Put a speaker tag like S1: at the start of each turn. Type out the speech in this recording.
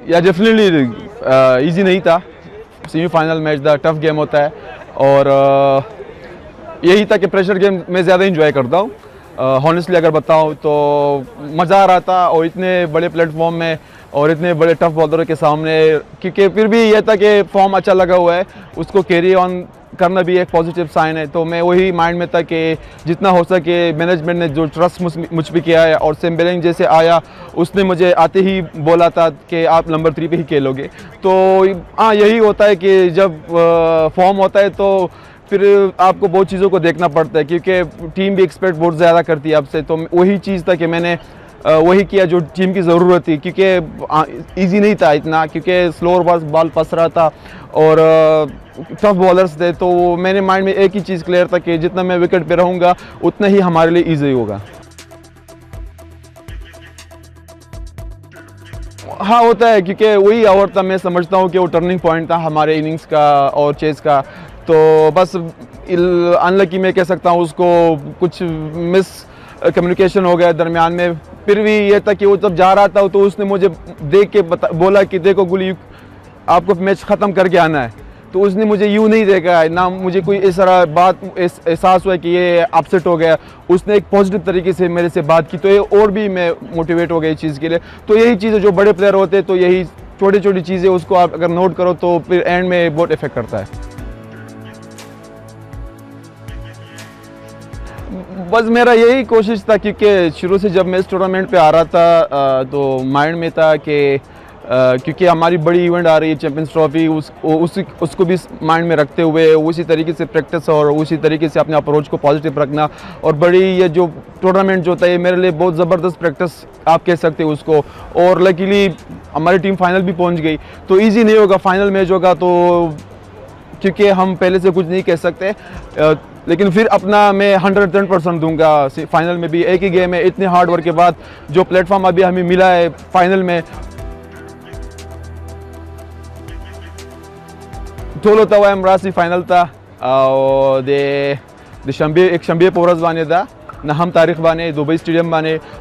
S1: या definitely easy नहीं था। सेमीफाइनल मैच था, टफ गेम होता है और यही था कि प्रेशर गेम मैं ज़्यादा इंजॉय करता हूँ। हॉनेस्टली अगर बताऊँ तो मज़ा आ रहा था और इतने बड़े प्लेटफॉर्म में और इतने बड़े टफ बॉलरों के सामने, क्योंकि फिर भी ये था कि फॉर्म अच्छा लगा हुआ है, उसको कैरी ऑन करना भी एक पॉजिटिव साइन है। तो मैं वही माइंड में था कि जितना हो सके मैनेजमेंट ने जो ट्रस्ट मुझ पे किया है, और सेम बेलिंग जैसे आया उसने मुझे आते ही बोला था कि आप नंबर 3 पे ही खेलोगे। तो हाँ, यही होता है कि जब फॉर्म होता है तो फिर आपको बहुत चीज़ों को देखना पड़ता है, क्योंकि टीम भी एक्सपेक्ट बहुत ज़्यादा करती है आपसे। तो वही चीज़ था कि मैंने वही किया जो टीम की ज़रूरत थी, क्योंकि इजी नहीं था इतना, क्योंकि स्लोअर बॉल फंस रहा था और टफ बॉलर्स थे। तो मेरे माइंड में एक ही चीज़ क्लियर था कि जितना मैं विकेट पे रहूँगा उतना ही हमारे लिए ईजी होगा। हाँ, होता है, क्योंकि वही ओवर था, मैं समझता हूँ कि वो टर्निंग पॉइंट था हमारे इनिंग्स का और चेस का। तो बस अनलकी मैं कह सकता हूँ उसको, कुछ मिस कम्युनिकेशन हो गया दरमियान में। फिर भी ये था कि वो जब जा रहा था तो उसने मुझे देख के बोला कि देखो गुली, आपको मैच ख़त्म करके आना है। तो उसने मुझे यूँ नहीं देखा ना, मुझे कोई इस तरह बात एहसास हुआ कि ये अपसेट हो गया। उसने एक पॉजिटिव तरीके से मेरे से बात की, तो ये और भी मैं मोटिवेट हो गया इस चीज़ के लिए। तो यही चीज़ें जो बड़े प्लेयर होते हैं, तो यही छोटी छोटी चीज़ें उसको आप अगर नोट करो तो फिर एंड में बहुत इफेक्ट करता है। बस मेरा यही कोशिश था, क्योंकि शुरू से जब मैं इस टूर्नामेंट पे आ रहा था तो माइंड में था कि क्योंकि हमारी बड़ी इवेंट आ रही है चैंपियंस ट्रॉफी, उसको भी माइंड में रखते हुए उसी तरीके से प्रैक्टिस और उसी तरीके से अपने अप्रोच को पॉजिटिव रखना। और बड़ी ये जो टूर्नामेंट जो होता है, ये मेरे लिए बहुत ज़बरदस्त प्रैक्टिस आप कह सकते हो उसको। और लकीली हमारी टीम फाइनल भी पहुँच गई। तो ईजी नहीं होगा फाइनल मैच होगा, तो क्योंकि हम पहले से कुछ नहीं कह सकते, लेकिन फिर अपना मैं 110% दूंगा। फाइनल में भी एक ही गेम है, इतने हार्ड वर्क के बाद जो प्लेटफॉर्म अभी हमें मिला है फाइनल में, Tolo tawa merasi final ta de shambie poras bane da na ham tarikh bane Dubai stadium bane